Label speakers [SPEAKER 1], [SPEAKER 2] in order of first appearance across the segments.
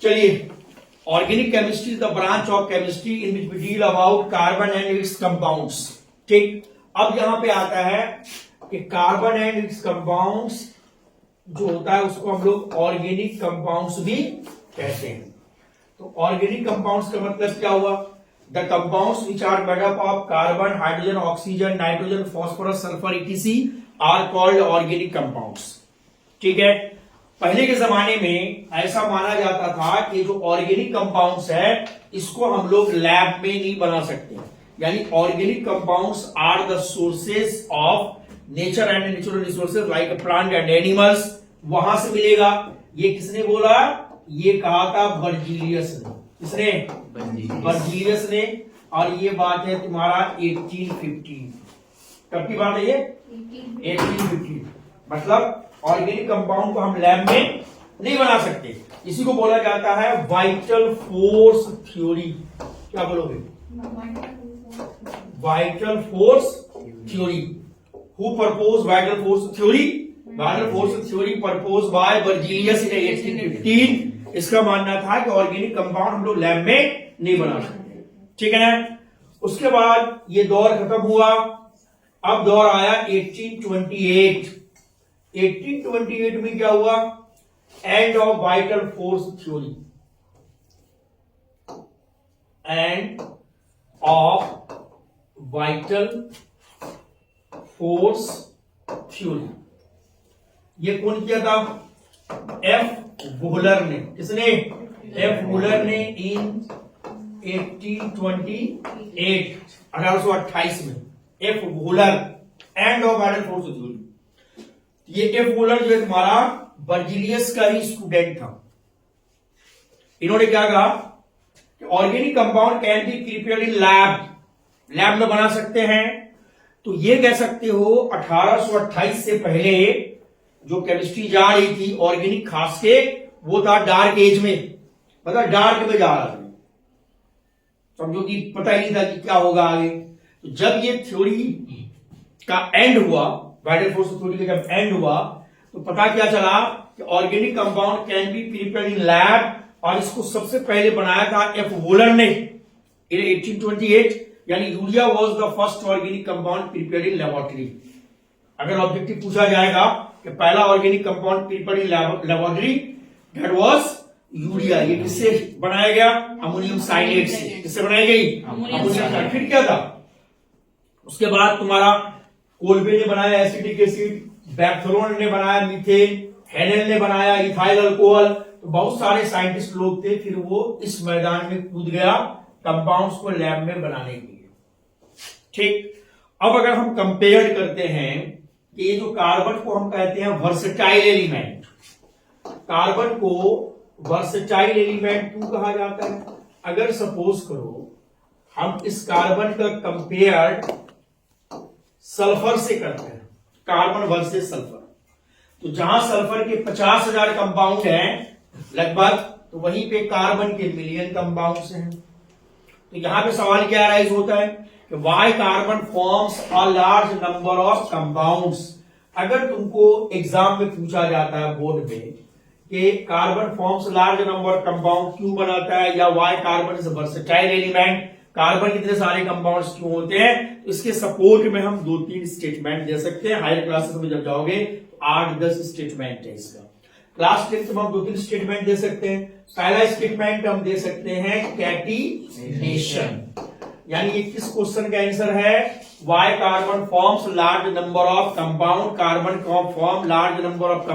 [SPEAKER 1] चलिए, organic chemistry is the branch of chemistry in which we deal about carbon and its compounds. ठीक, अब यहां पे आता है कि कार्बन एंड इट्स कंपाउंड्स जो होता है उसको हम लोग ऑर्गेनिक कंपाउंड्स भी कहते हैं। तो ऑर्गेनिक कंपाउंड्स का मतलब क्या हुआ? The compounds which are made up of carbon, hydrogen, oxygen, nitrogen, phosphorus, sulphur ETC are called organic compounds. ठीक है, पहले के जमाने में ऐसा माना जाता था कि जो ऑर्गेनिक कंपाउंड्स है इसको हम लोग लैब में नहीं बना सकते, यानी organic compounds are the sources of nature and natural resources like plant and animals, वहां से मिलेगा। ये किसने बोला? ये कहा था बर्जीलियस ने। किसने? बर्जीलियस ने। और ये बात है तुम्हारा 1815। कब की बात है ये? 1815। मतलब ऑर्गेनिक कंपाउंड को हम लैब में नहीं बना सकते। इसी को बोला जाता है वाइटल फोर्स थ्योरी। क्या बोलोगे? Vital force theory. Who propose vital force theory? Vital force theory propose by Berzelius in 1815। इसका मानना था कि ऑर्गेनिक कंपाउंड हम लोग लैब में नहीं बना सकते। ठीक है ना? उसके बाद ये दौर खत्म हुआ, अब दौर आया 1828। 1828 में क्या हुआ? End of vital force theory. End of vital force theory. ये कौन किया था? एफ वूलर ने। किसने? एफ वूलर ने इन 1828, 1828 में। F Wular, end of vital force theory. ये एफ वूलर जो है तुम्हारा बर्जीलियस का ही स्टूडेंट था। इन्होंने क्या कहा कि organic compound can be prepared in lab, lab में बना सकते हैं। तो ये कह सकते हो 1828 से पहले जो केमिस्ट्री जा रही थी ऑर्गेनिक, खास के वो था डार्क एज में, मतलब डार्क में जा रहा था। समझो कि पता ही नहीं था कि क्या होगा आगे। तो जब ये थ्योरी का एंड हुआ, वाइटल फोर्स थ्योरी का जब एंड हुआ, तो पता क्या चला कि organic compound can be prepared in lab. और इसको सबसे पहले बनाया था एफ वूलर ने इन 1828, यानी urea was the first organic compound prepared in laboratory. अगर ऑब्जेक्टिव पूछा जाएगा कि पहला organic compound prepared in laboratory, that was urea. ये किससे बनाया गया? अमोनियम साइनेट से। किससे बनाई गई? Ammonium cyanate. फिर क्या था? उसके बाद तुम्हारा कोल्बे ने बनाया एसिटिक एसिड, बैक्थरोन ने बनाया मीथेन, हेनेल ने बनाया इथाइल अल्कोहल। तो बहुत सारे साइंटिस्ट लोग थे। फिर वो इस मैदान में कूद गया कंपाउंड्स को लैब में बनाने के लिए। ठीक, अब अगर हम कंपेयर करते हैं कि ये जो कार्बन को हम कहते हैं वर्सेटाइल एलिमेंट, कार्बन को वर्सेटाइल एलिमेंट क्यों कहा जाता है? अगर सपोज करो हम इस कार्बन का कंपेयर सल्फर से करते हैं, कार्बन वर्सेस सल्फर, तो जहां सल्फर के 50,000 कंपाउंड हैं लगभग, तो वहीं पे कार्बन के मिलियन कंपाउंड्स हैं। तो यहां पे सवाल क्या राइज होता है कि why carbon forms a large number of compounds. अगर तुमको एग्जाम में पूछा जाता है बोर्ड में कि carbon forms large number of compound क्यों बनाता है, या why carbon is versatile element, carbon कितने सारे कंपाउंड्स क्यों होते हैं, तो इसके सपोर्ट में हम 2-3 स्टेटमेंट दे सकते हैं। हायर क्लासेस में जब जाओगे तो 8-10 स्टेटमेंट है इसका। क्लास 10 में हम 2-3 स्टेटमेंट दे सकते हैं। पहला स्टेटमेंट हम दे सकते हैं कैटिनेशन, यानी ये किस क्वेश्चन का आंसर है? Why carbon forms large number of compound, carbon form large number of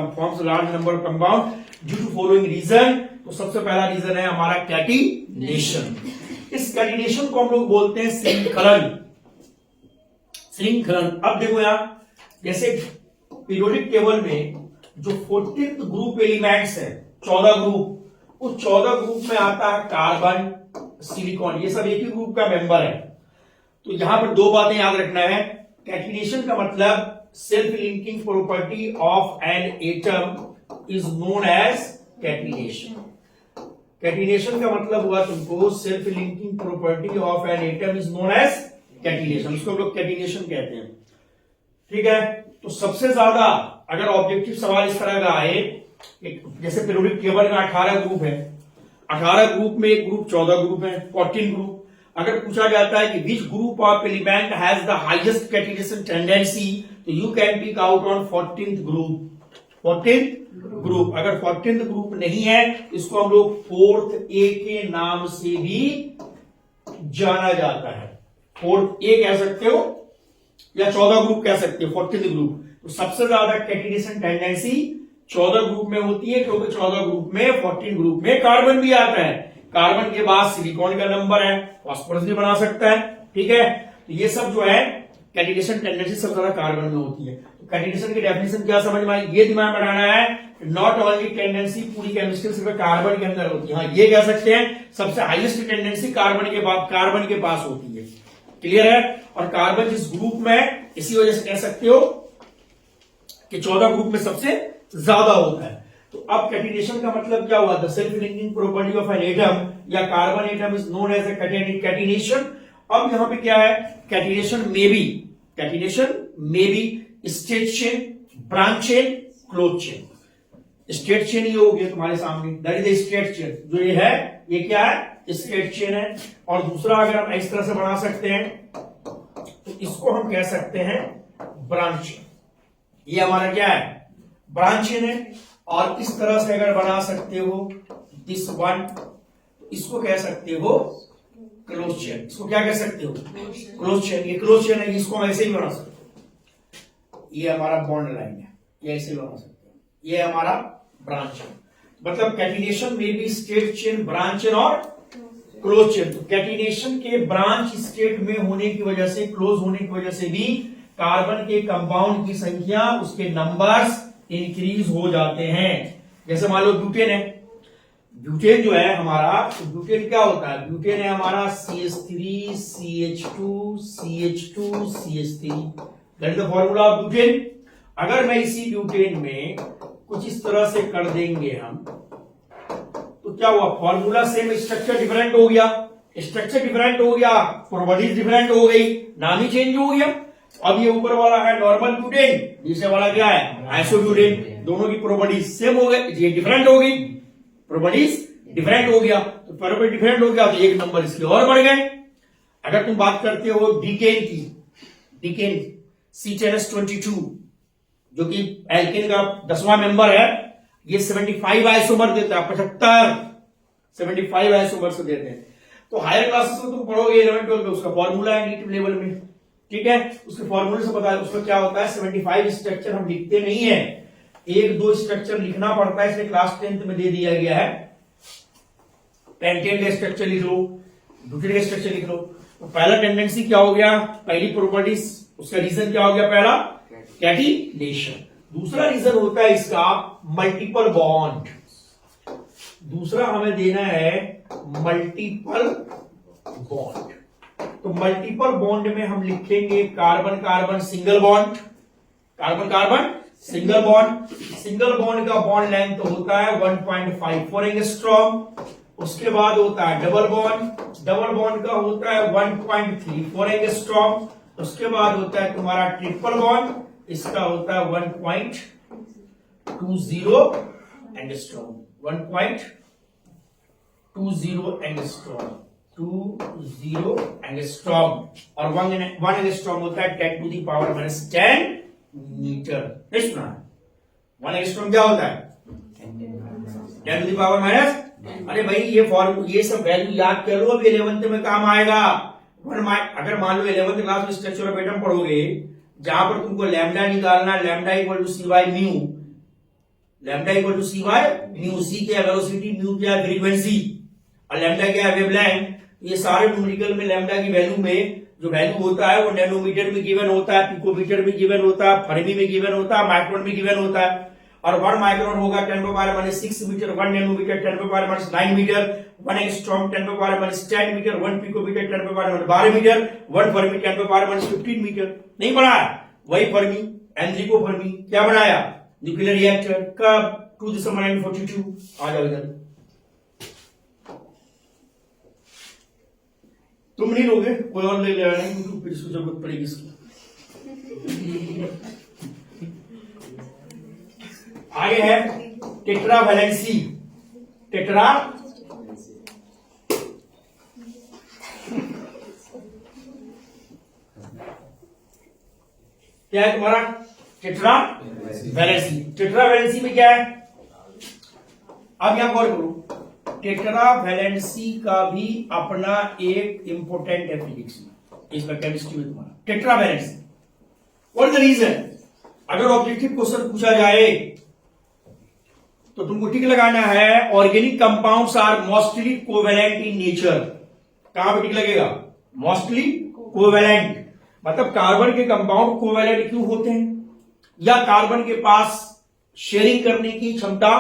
[SPEAKER 1] compound due to following reason. तो सबसे पहला रीजन है हमारा कैटिनेशन। इस कैटिनेशन को हम लोग बोलते हैं श्रृंखलन। श्रृंखलन। अब देखो यहां, जैसे पीरियोडिक टेबल में जो 14th ग्रुप एलिमेंट्स है, 14 ग्रुप, उस 14 ग्रुप में आता है कार्बन, सिलिकॉन, ये सब एक ही ग्रुप का मेंबर है। तो यहां पर 2 बातें याद रखना है। कैटिनेशन का मतलब self linking property of an atom is known as catenation. Catenation का मतलब हुआ तुमको self linking property of an atom is known as catenation, उसको हम लोग कैटिनेशन कहते हैं। ठीक है, तो सबसे ज्यादा अगर ऑब्जेक्टिव सवाल इस तरह का आए, जैसे पीरियोडिक टेबल में 18 ग्रुप है, 18 ग्रुप में एक ग्रुप 14 ग्रुप है, 14 ग्रुप। अगर पूछा जाता है कि which group of element has the highest catenation tendency, तो you can pick out on 14th group. 14th group, अगर 14th ग्रुप नहीं है इसको हम लोग 4th A के नाम से भी जाना जाता है। 4th A कह सकते हो या 14 ग्रुप कह सकते हो, 14th ग्रुप। तो सबसे ज्यादा कैटिनेशन टेंडेंसी 14 ग्रुप में होती है, क्योंकि 14 ग्रुप में 14 ग्रुप में कार्बन भी आता है। कार्बन के बाद सिलिकॉन का नंबर है, फास्फोरस भी बना सकता है, ठीक है। तो ये सब जो है कैटिनेशन टेंडेंसी सबसे ज्यादा कार्बन में होती है। तो कैटिनेशन की डेफिनेशन क्या समझ में आई, ये दिमाग में रखना है, नॉट ओनली टेंडेंसी पूरी केमिस्ट्री सिर्फ कार्बन के अंदर होती है। हाँ, ये कह सकते हैं सबसे हाईएस्ट टेंडेंसी कार्बन के बाद कार्बन के पास होती है। क्लियर है। और कार्बन जिस ग्रुप में है इसी वजह से कह सकते हो कि 14 ग्रुप में सबसे ज्यादा होता है। तो अब कैटिनेशन का मतलब क्या हुआ, the self linking property of an atom या carbon atom is known as catenation. अब यहां पे क्या है, कैटिनेशन में बी straight chain, branch chain, close chain. Straight chain ये हो गया तुम्हारे सामने, दैट इज स्ट्रेट चेन। जो ये है ये क्या है, स्ट्रेट चेन है। और दूसरा अगर हम इस तरह से बना सकते हैं तो इसको हम कह सकते हैं ब्रांच चेन। ये हमारा क्या है, ब्रांच चेन है। और इस तरह से अगर बना सकते हो दिस वन, तो इसको कह सकते हो क्लोज चेन। इसको क्या कह सकते हो, क्लोज चेन। ये क्लोज चेन है, इसको हम ऐसे ही बना सकते हो। ये हमारा बॉन्ड लाइन है, ये ऐसे बना सकते हो। ये हमारा ब्रांच चेन। मतलब कैटिनेशन में भी स्ट्रेट चेन, ब्रांच चेन और क्लोज चेन। तो कैटिनेशन के ब्रांच स्टेट में होने की वजह से, क्लोज होने की वजह से भी कार्बन के कंपाउंड की संख्या, उसके नंबर्स इंक्रीज हो जाते हैं। जैसे मान लो ब्यूटेन है, ब्यूटेन जो है हमारा, तो ब्यूटेन क्या होता है, ब्यूटेन है हमारा CH3 CH2 CH2 CH3, that is the formula of butane. अगर मैं इसी ब्यूटेन में कुछ इस तरह से कर देंगे हम, तो क्या हुआ, फॉर्मूला सेम, स्ट्रक्चर डिफरेंट हो गया। स्ट्रक्चर डिफरेंट हो गया, प्रॉपर्टीज डिफरेंट हो गई, नाम ही चेंज हो गया। अब ये ऊपर वाला है नॉर्मल ब्यूटेन, नीचे वाला क्या है, आइसोब्यूटेन। दोनों की प्रॉपर्टीज सेम हो गई, ये डिफरेंट हो गई, प्रॉपर्टीज डिफरेंट हो गया। तो प्रॉपर्टी डिफरेंट हो गया तो एक नंबर इसके और बढ़ गए। अगर तुम बात करते हो डीकेन की, डीकेन C10H22 जो कि एल्केन का 10वां मेंबर है, ये 75 आइसोमर देता है, 75 आइसोमर से देते हैं। तो हायर क्लासेस में तुम पढ़ोगे 11 12 में, उसका फॉर्मूला है नीट लेवल में, ठीक है। उसके फॉर्मूले से पता है उसमें क्या होता है, 75 स्ट्रक्चर हम लिखते नहीं है, 1-2 स्ट्रक्चर लिखना पड़ता है, इसलिए क्लास 10th में दे दिया गया है। पेंटेन का स्ट्रक्चर लिख लो, ब्यूटेन का स्ट्रक्चर लिख लो। तो पहला टेंडेंसी क्या हो गया, पहली प्रॉपर्टीज, उसका रीजन क्या हो गया, पहला कैटिनेशन। दूसरा रीजन होता है इसका मल्टीपल बॉन्ड। दूसरा हमें देना है मल्टीपल बॉन्ड। तो मल्टीपल बॉन्ड में हम लिखेंगे carbon carbon single bond, carbon carbon single bond. Single bond का बॉन्ड लेंथ होता है 1.54 एंगस्ट्रॉम। उसके बाद होता है डबल बॉन्ड, डबल बॉन्ड का होता है 1.34 एंगस्ट्रॉम। उसके बाद होता है तुम्हारा ट्रिपल बॉन्ड, इसका होता है 1.20 एंगस्ट्रॉम, 1.20 एंगस्ट्रॉम, 20 एंगस्ट्रॉम। और 1 एंगस्ट्रॉम होता है 10⁻⁻10 मीटर। सुना 1 एंगस्ट्रॉम क्या होता है, 10⁻⁻। अरे भाई ये सब वैल्यू याद कर लो, अभी 11th में काम आएगा। अगर मान लो 11th क्लास में स्ट्रक्चर ऑफ एटम पढ़ोगे, जहां पर तुमको लैम्डा निकालना, lambda equal to C by mu, lambda equal to C by mu. C क्या है वेलोसिटी, म्यू क्या है फ्रीक्वेंसी, और लैम्डा क्या है वेवलेंथ। ये सारे न्यूमेरिकल में लैम्डा की वैल्यू में जो वैल्यू होता है वो नैनोमीटर में गिवन होता है, पिकोमीटर में गिवन होता है, फर्मी में गिवन होता है, माइक्रोन में गिवन होता है। और 1 माइक्रोन होगा 10⁻⁻6 metre, 1 nanometre 10⁻⁻9 metre, 1 angstrom 10⁻⁻10 metre, 1 picometre 10⁻⁻12 metre, 1 fermi 10⁻⁻15 metre. नहीं पढ़ा है, वही फर्मी, एनरिको फर्मी क्या बनाया, न्यूक्लियर रिएक्टर, कब 2 दिसंबर 1942। आ जाओ इधर, तुम नहीं लोगे, कोई और ले लेना, फिर इसको जरूरत पड़ेगी इसकी। आगे है टेट्रावैलेंसी, टेट्रावैलेंसी क्या है तुम्हारा टेट्रा वैलेंसी। टेट्रा वैलेंसी में क्या है, अब यहां गौर करो, टेट्रा वैलेंसी का भी अपना एक इंपॉर्टेंट है फिजिक्स में, इसमें केमिस्ट्री में तुम्हारा tetravalency. What is the reason, अगर ऑब्जेक्टिव क्वेश्चन पूछा जाए तो तुमको टिक लगाना है, organic compounds are mostly covalent in nature. कहां पर टिक लगेगा, मोस्टली कोवेलेंट, मतलब कार्बन के कंपाउंड कोवेलेंट क्यों होते हैं, या कार्बन के पास शेयरिंग करने की क्षमता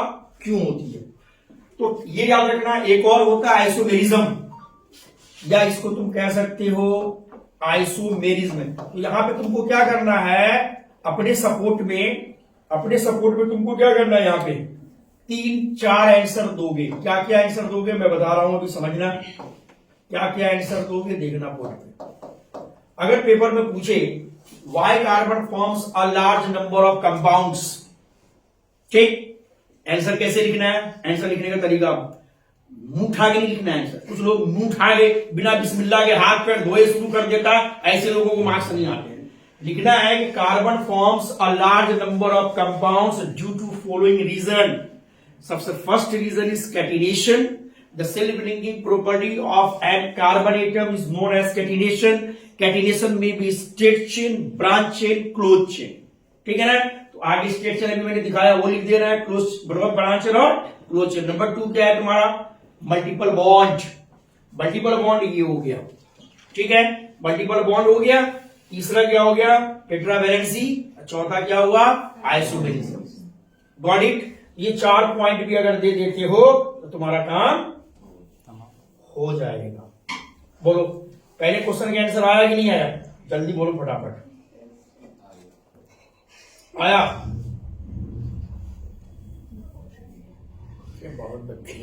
[SPEAKER 1] क्यों होती है। तो ये याद रखना। एक और होता है आइसोमेरिज्म, या इसको तुम कह सकते हो आइसोमेरिज्म। तो यहां पे तुमको क्या करना है, अपने सपोर्ट में तुमको क्या करना है, यहां पे 3-4 आंसर दोगे। क्या क्या आंसर दोगे मैं बता रहा हूं, अभी समझना क्या क्या आंसर दोगे, देखना पड़ेगा। अगर पेपर में पूछे why carbon forms a large number of compounds, ठीक, आंसर कैसे लिखना है, आंसर लिखने का तरीका मुंह उठा के नहीं लिखना है आंसर। कुछ लोग मुंह उठा के बिना बिस्मिल्लाह के हाथ पैर धोए शुरू कर देता, ऐसे लोगों को मार्क्स नहीं आते। लिखना है कि carbon forms a large number of compounds due to following reason. सबसे first reason is catenation. The self linking property of an carbon atom is known as catenation. Catenation में भी straight chain, branch chain, close chain, ठीक है ना। तो आगे straight chain अभी मैंने दिखाया वो लिख देना है, क्लोज ब्रांच चेन और क्लोज चेन। नंबर 2 क्या है तुम्हारा, मल्टीपल बॉन्ड। मल्टीपल बॉन्ड ये हो गया, ठीक है, मल्टीपल बॉन्ड हो गया। तीसरा क्या हो गया, टेट्रा वैलेंसी। चौथा क्या हुआ, आइसोमेरिज्म। Got it. ये 4 पॉइंट भी अगर दे देते हो तो तुम्हारा काम हो जाएगा। बोलो पहले क्वेश्चन का आंसर आया कि नहीं आया, जल्दी बोलो फटाफट। आया, बहुत बच्चे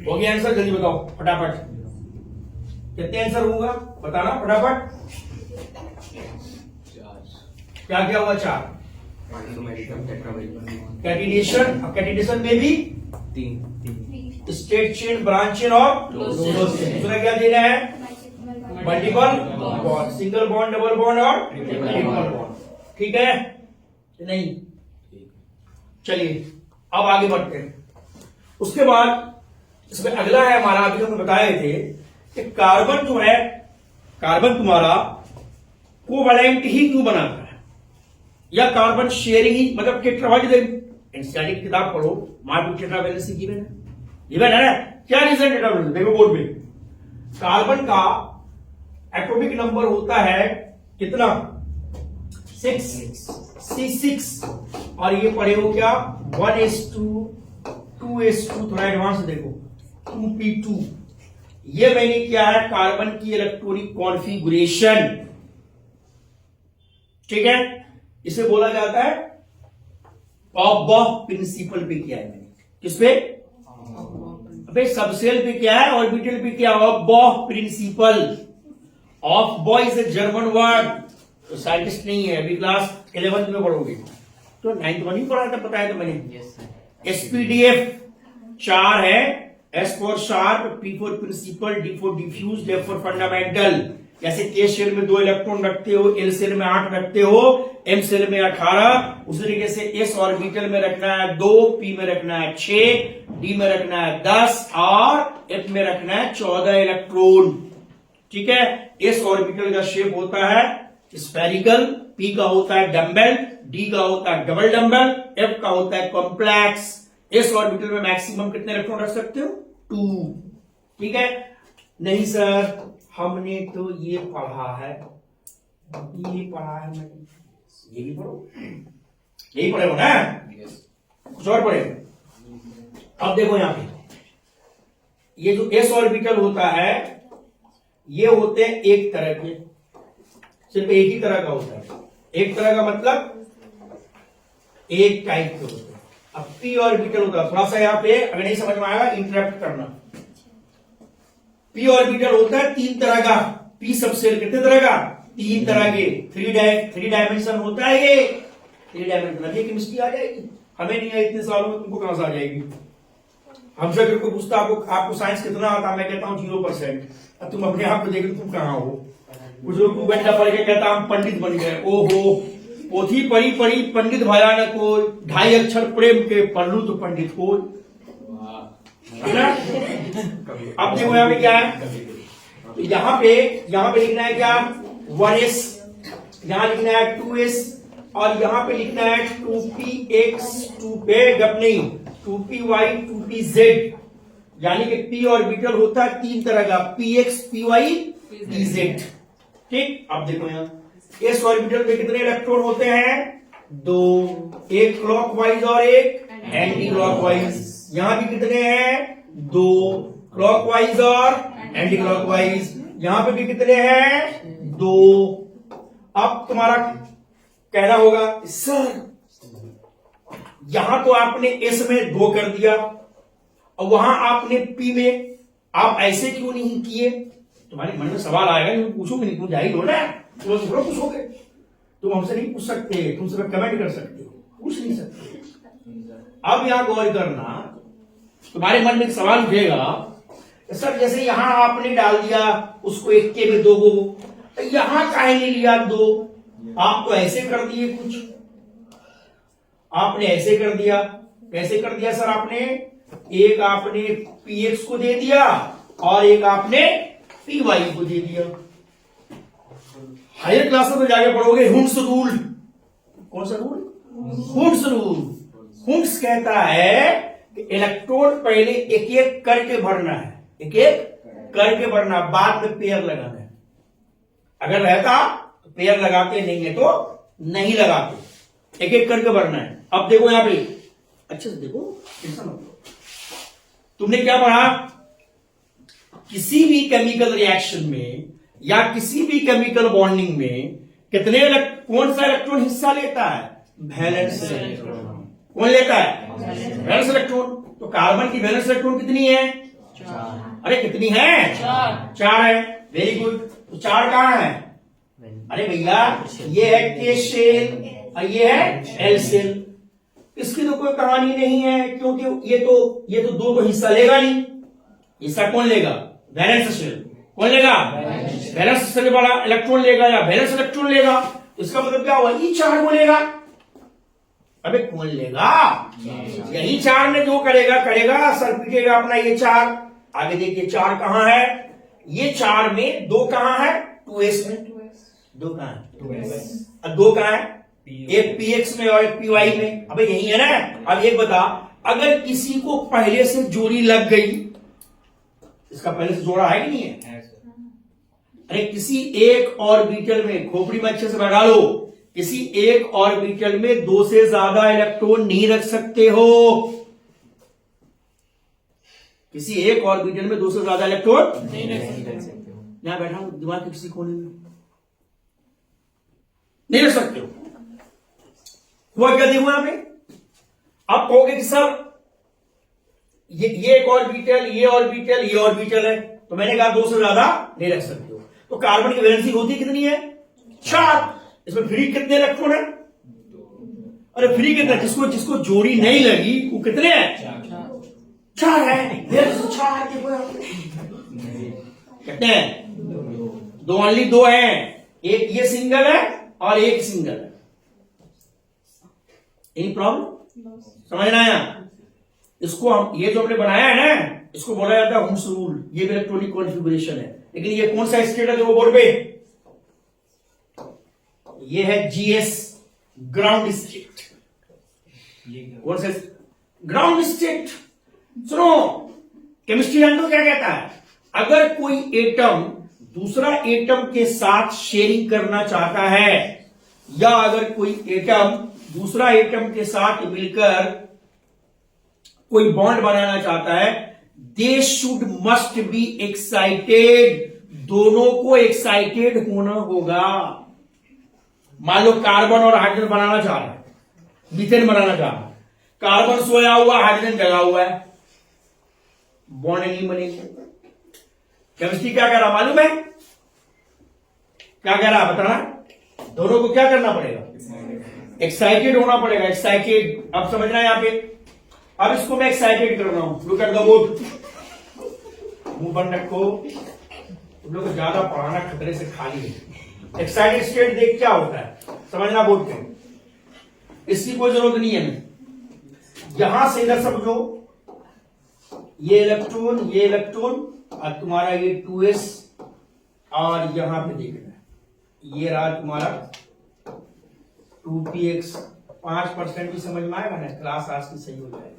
[SPEAKER 1] हो गया आंसर, जल्दी बताओ फटाफट। कितने आंसर होगा बताना फटाफट। क्या क्या हुआ, 4। कैटिनेशन, अब कैटिनेशन में भी 3 स्ट्रेट चेन, ब्रांच चेन और क्लोज चेन। दूसरा क्या देना है, multiple bond, single bond, double bond और ट्रिपल बॉन्ड, ठीक है नहीं। चलिए अब आगे बढ़ते हैं। उसके बाद इसमें अगला है हमारा, अभी हम बताए थे कि कार्बन जो है, कार्बन तुम्हारा कोवैलेंट ही क्यों बनाता है, या कार्बन शेयरिंग ही, मतलब एनसीईआरटी की किताब पढ़ो, वहां टेट्रा वैलेंसी गिवन है ना। क्या रीजन टेट्रा वैलेंसी, देखो बोर्ड पे, कार्बन का एटॉमिक नंबर होता है कितना, 6, और ये पढ़े हो क्या 1s2, 2s2, थोड़ा एडवांस देखो 2p2। ये मैंने क्या है, कार्बन की इलेक्ट्रॉनिक कॉन्फ़िगरेशन, ठीक है। इसे बोला जाता है ऑफ प्रिंसिपल पे किया है मैंने, किस पे, अबे सबसेल पे क्या है, ऑर्बिटल पे क्या, Aufbau principle. Aufbau is a German word, तो साइंटिस्ट नहीं है, अभी क्लास 11th में पढ़ोगे, तो 9th में नहीं पढ़ा था, बताया था मैंने। एसपीडीएफ 4 है, S for sharp, P for principal, D for diffuse, F for fundamental. जैसे के शेल में 2 इलेक्ट्रॉन रखते हो, एल शेल में 8 रखते हो, एम शेल में 18, उसी तरीके से एस ऑर्बिटल में रखना है 2, पी में रखना है 6, डी में रखना है 10 और एफ में रखना है 14 इलेक्ट्रॉन, ठीक है। एस ऑर्बिटल का शेप होता है स्फेरिकल, पी का होता है डम्बल, डी का होता है डबल डम्बल, एफ का होता है कॉम्प्लेक्स। एस ऑर्बिटल में मैक्सिमम कितने इलेक्ट्रॉन रख सकते हो, 2, ठीक है। नहीं सर हमने तो ये पढ़ा है, मैंने, ये भी पढ़ो, यही पढ़े हो ना, कुछ और पढ़े। अब देखो यहां पे ये जो एस ऑर्बिटल होता है, ये होते हैं एक तरह के, सिर्फ एक ही तरह का होता है। एक तरह का मतलब एक टाइप के होते हैं। अब पी ऑर्बिटल होता है, थोड़ा सा यहां पे अगर नहीं समझ में आएगा इंटरप्ट करना। पी ऑर्बिटल होता है 3 तरह का, पी सबसेल कितने तरह का, तीन तरह के थ्री डायमेंशन होता है ये, थ्री डायमेंशन। अब ये केमिस्ट्री आ जाएगी, हमें नहीं है इतने सालों में, तुमको कहां से आ जाएगी? हमसे अगर कोई पूछता आपको साइंस कितना आता, मैं कहता हूँ 0%। अब तुम अपने आप को देख लो तुम कहाँ हो। कुछ लोग 2 घंटा पढ़ के कहता हम पंडित बन गए। ओहो, पोथी पढ़ी पढ़ी पंडित भया न कोई, 2.5 अक्षर प्रेम के पढ़ लू तो पंडित हो। अब देखो यहाँ पे क्या है, यहाँ पे लिखना है क्या, 1s, यहाँ लिखना है 2s, और यहाँ पे लिखना है 2px 2py 2pz। यानी कि p ऑर्बिटल होता है 3 तरह का, px py pz। ठीक, अब देखो यहाँ s ऑर्बिटल में कितने इलेक्ट्रॉन होते हैं? 2, एक क्लॉकवाइज और एक एंटी क्लॉकवाइज। यहां भी कितने हैं? 2 क्लॉकवाइज और एंटी क्लॉकवाइज। यहां पे भी कितने हैं? 2। अब तुम्हारा कहना होगा सर यहां तो आपने एस में 2 कर दिया और वहां आपने पी में आप ऐसे क्यों नहीं किए? तुम्हारे मन में सवाल आएगा, नहीं पूछोगे नहीं, तुम जाहिल हो ना, तुम थोड़ा पूछोगे, तुम हमसे नहीं पूछ सकते, तुम सिर्फ कमेंट कर सकते हो, पूछ नहीं सकते। अब यहां गौर करना, तुम्हारे मन में एक सवाल उठेगा सर जैसे यहां आपने डाल दिया उसको 1 के में 2 गो, यहां काहे नहीं लिया 2? आप तो ऐसे कर दिए, कुछ आपने ऐसे कर दिया। कैसे कर दिया सर आपने? एक आपने px को दे दिया और एक आपने py को दे दिया। हायर क्लासेस में जाके पढ़ोगे हुंड्स रूल। कौन सा रूल? Hund's rule. हुंड्स कहता है कि इलेक्ट्रॉन पहले एक एक करके भरना है, एक एक करके भरना, बाद में पेयर लगाना है। अगर रहता तो पेयर लगाते, नहीं है तो नहीं लगाते, एक एक करके भरना है। अब देखो यहां पे अच्छे से देखो, टेंशन मत लो। तुमने क्या पढ़ा? किसी भी केमिकल रिएक्शन में या किसी भी केमिकल बॉन्डिंग में कितने कौन सा इलेक्ट्रॉन हिस्सा लेता है? Valence electron. कौन लेता है? Valence electron. तो कार्बन की वैलेंस इलेक्ट्रॉन कितनी है? 4। अरे कितनी है? 4 है। Very good. तो 4 कहां है? अरे भैया ये है के शेल और ये है एल शेल। इसकी तो कोई कहानी नहीं है, क्योंकि ये तो 2 को हिस्सा लेगा नहीं। हिस्सा कौन लेगा? Valence shell. कौन लेगा? वैलेंस शेल वाला इलेक्ट्रॉन लेगा या वैलेंस इलेक्ट्रॉन लेगा। इसका मतलब क्या हुआ? ये 4 को लेगा। अबे कौन लेगा? यही 4 में जो करेगा सर पीटेगा अपना। ये 4 आगे देखिए, 4 कहां है? ये 4 में 2 कहां है? 2s में। 2 कहां है? 2s। 2 कहां है? एक px में और एक py में। अबे यही है ना। अब एक बता, अगर किसी को पहले से जोड़ी लग गई, इसका पहले से जोड़ा है कि नहीं है? अरे किसी एक ऑर्बिटल में, खोपड़ी में अच्छे से बैठा लो, किसी एक ऑर्बिटल में 2 से ज्यादा इलेक्ट्रॉन नहीं रख सकते हो। किसी एक ऑर्बिटल में 2 से ज्यादा इलेक्ट्रॉन नहीं रख सकते हो। यहां बैठा हूं दिमाग के किसी कोने में नहीं रख सकते हो। हुआ क्या? देखो यहां पे आप कहोगे कि सर ये एक ऑर्बिटल, ये ऑर्बिटल, ये ऑर्बिटल है, तो मैंने कहा 2 से ज्यादा नहीं रख सकते हो। तो कार्बन की वैलेंसी होती कितनी है? 4। इसमें फ्री कितने इलेक्ट्रॉन है? अरे फ्री कितना? जिसको जोड़ी नहीं लगी वो कितने हैं? 4 है। 4 कितने हैं? 2 ओनली 2 है। एक ये सिंगल है और एक सिंगल है। Any problem? समझ ना आया? इसको हम, ये जो हमने बनाया है ना, इसको बोला जाता है हुंड्स रूल। ये भी इलेक्ट्रॉनिक कॉन्फ़िगरेशन है। लेकिन ये कौन सा स्टेट है जो बोर्ड पे? ये है जीएस, ग्राउंड स्टेट। कौन सा? Ground state. सुनो, केमिस्ट्री जानते हो क्या कहता है? अगर कोई एटम दूसरा एटम के साथ शेयरिंग करना चाहता है, या अगर कोई एटम दूसरा एटम के साथ मिलकर कोई बॉन्ड बनाना चाहता है, they should must be excited. दोनों को एक्साइटेड होना होगा। मान लो कार्बन और हाइड्रोजन बनाना चाह रहा है, मीथेन बनाना चाह रहा है, कार्बन सोया हुआ, हाइड्रोजन जगा हुआ है, बॉन्ड नहीं बनेगा। केमिस्ट्री क्या कह रहा मालूम है? क्या कह रहा है बताना, दोनों को क्या करना पड़ेगा, एक्साइटेड होना पड़ेगा, एक्साइटेड। अब समझना है यहाँ पे, अब इसको मैं एक्साइटेड कर रहा हूं, लुक एट द बोर्ड, मुंह बंद रखो, तुम लोग ज्यादा पढ़ाना खतरे से खाली है। एक्साइटेड स्टेट देख क्या होता है समझना बोर्ड पे, इसकी कोई जरूरत नहीं है। यहां से इधर समझो, ये इलेक्ट्रॉन और तुम्हारा ये 2s, और यहां पे देखना है ये रहा तुम्हारा 2px। 5% भी समझ में आएगा ना, क्लास आज की सही हो जाएगी।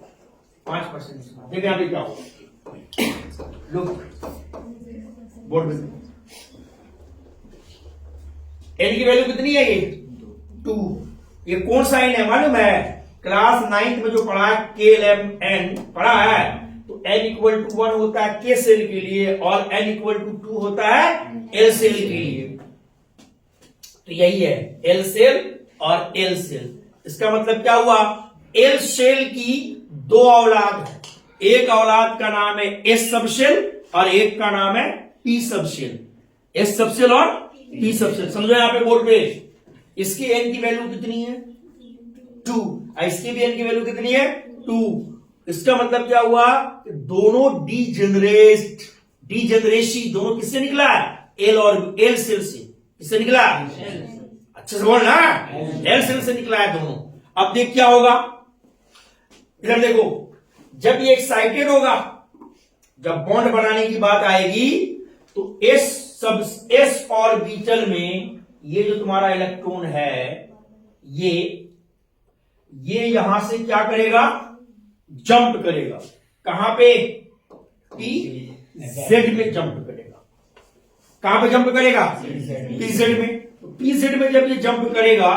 [SPEAKER 1] 5% देखिए यहां पे क्या होगा, लुक बोर्ड में एन की वैल्यू कितनी है, ये 2। ये कौन सा एन है मालूम है, क्लास 9th में जो पढ़ा है KLMN पढ़ा है, तो n इक्वल टू 1 होता है K सेल के लिए और n इक्वल टू 2 होता है L सेल के लिए। तो यही है L सेल और L सेल। इसका मतलब क्या हुआ, L सेल की 2 औलाद है, एक औलाद का नाम है S सबसेल और एक का नाम है P सबसेल। S सबसेल और P सबसेल समझो यहाँ पे बोर्ड पे। इसकी n की वैल्यू कितनी है 2, इसकी भी n की वैल्यू कितनी है 2। इसका मतलब क्या हुआ, दोनों डीजेनरेसी दोनों किससे निकला है, L और L सेल से। किससे निकला, अच्छे से बोलना, L सेल से निकला है दोनों। अब देख क्या होगा, इधर देखो, जब ये एक्साइटेड होगा, जब बॉन्ड बनाने की बात आएगी, तो S ऑर्बिटल में ये जो तुम्हारा इलेक्ट्रॉन है, ये यहां से क्या करेगा, जंप करेगा। कहां पे, PZ में जंप करेगा। कहां पे जंप करेगा, PZ में। तो PZ में जब ये जंप करेगा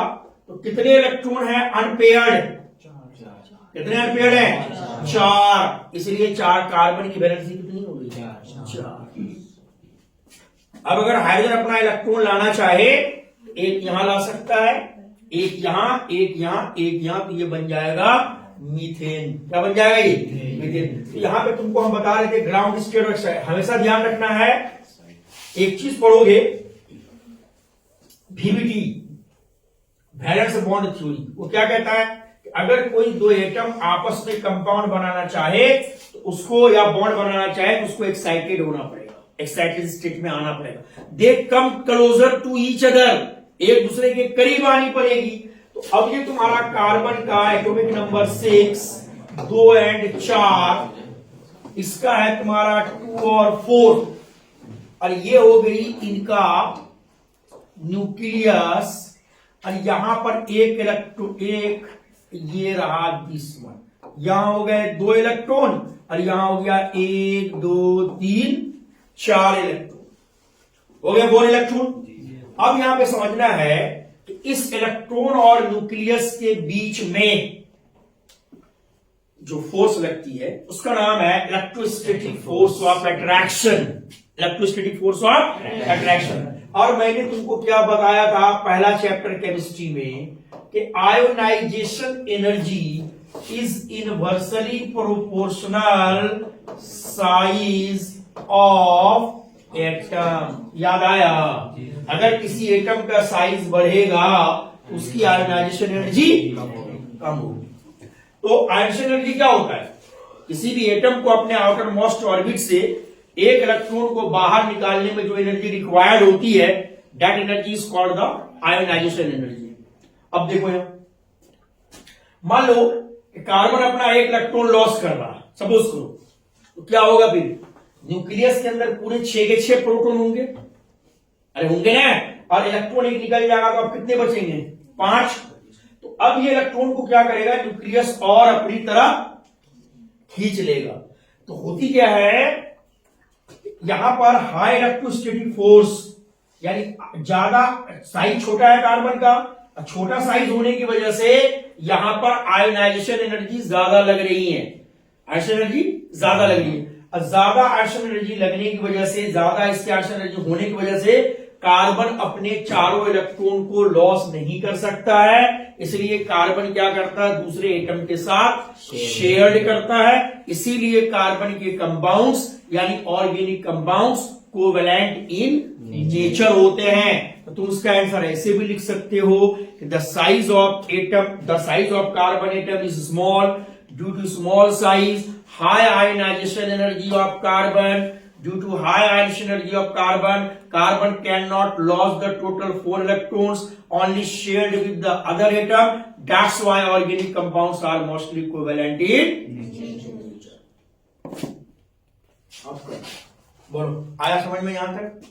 [SPEAKER 1] तो कितने इलेक्ट्रॉन है अनपेयर्ड, कितने अनपेयर्ड है 4, इसलिए 4 कार्बन की वैलेंसी कितनी हो गई 4। अब अगर हाइड्रोजन अपना इलेक्ट्रॉन लाना चाहे, एक यहां ला सकता है, एक यहां, एक यहां, एक यहां, तो ये बन जाएगा मीथेन। क्या बन जाएगा ये, मीथेन। तो यहां पे तुमको हम बता रहे थे ग्राउंड स्टेट और हमेशा ध्यान रखना है, एक चीज पढ़ोगे VBT, वैलेंस बॉन्ड थ्योरी, वो क्या कहता है कि अगर कोई 2 एटम आपस में कंपाउंड बनाना चाहे तो उसको, या बॉन्ड बनाना चाहे तो उसको एक्साइटेड होना पड़ेगा, एक्साइटेड स्टेट में आना पड़ेगा। They come closer to each other, एक दूसरे के करीब आनी पड़ेगी। तो अब ये तुम्हारा कार्बन का एटॉमिक नंबर 6, 2 और 4, इसका है तुम्हारा 2 और 4, और ये हो गई इनका न्यूक्लियस, और यहां पर एक इलेक्ट्रॉन, एक ये रहा दुश्मन, यहां हो गए 2 इलेक्ट्रॉन और यहां हो गया 1 2 3 4 इलेक्ट्रॉन, हो गया 4 इलेक्ट्रॉन। अब यहां पे समझना है कि इस इलेक्ट्रॉन और न्यूक्लियस के बीच में जो फोर्स लगती है उसका नाम है electrostatic force of attraction, electrostatic force of attraction. और मैंने तुमको क्या बताया था पहला चैप्टर केमिस्ट्री में कि ionisation energy is inversely proportional size of atom. याद आया, अगर किसी एटम का साइज बढ़ेगा तो उसकी आयोनाइजेशन एनर्जी कम होगी। तो आयोनाइजेशन एनर्जी क्या होता है, किसी भी एटम को अपने आउटर मोस्ट ऑर्बिट से एक इलेक्ट्रॉन को बाहर निकालने में जो एनर्जी रिक्वायर्ड होती है, that energy is called the ionisation energy. अब देखो यहां, मान लो कार्बन अपना एक इलेक्ट्रॉन लॉस कर रहा है, सपोज करो, तो क्या होगा फिर, न्यूक्लियस के अंदर पूरे 6 के 6 प्रोटॉन होंगे, अरे होंगे ना, और इलेक्ट्रॉन एक निकल जाएगा तो अब कितने बचेंगे 5। तो अब ये इलेक्ट्रॉन को क्या करेगा, न्यूक्लियस और अपनी तरफ खींच लेगा। तो होती क्या है, यहां पर हाई इलेक्ट्रोस्टैटिक फोर्स, यानी ज्यादा साइज छोटा है कार्बन का, छोटा साइज होने की वजह से यहां पर आयोनाइजेशन एनर्जी ज्यादा लग रही है, आयोनाइजेशन एनर्जी ज्यादा लग रही है। और ज्यादा आयोनाइजेशन एनर्जी लगने की वजह से, ज्यादा इसके आयोनाइजेशन एनर्जी होने की वजह से कार्बन अपने चारों इलेक्ट्रॉन को लॉस नहीं कर सकता है, इसलिए कार्बन क्या करता है, दूसरे एटम के साथ शेयर्ड करता है। इसीलिए कार्बन के कंपाउंड्स यानी organic compounds covalent in nature होते हैं। तो तुम उसका आंसर ऐसे भी लिख सकते हो कि the size of carbon atom is small due to small size, high ionisation energy of carbon. Due to high ionization energy of carbon, carbon cannot lose the total 4 electrons, only shared with the other atom. That's why organic compounds are mostly covalent in nature. बोलो, आया समझ में यहां तक?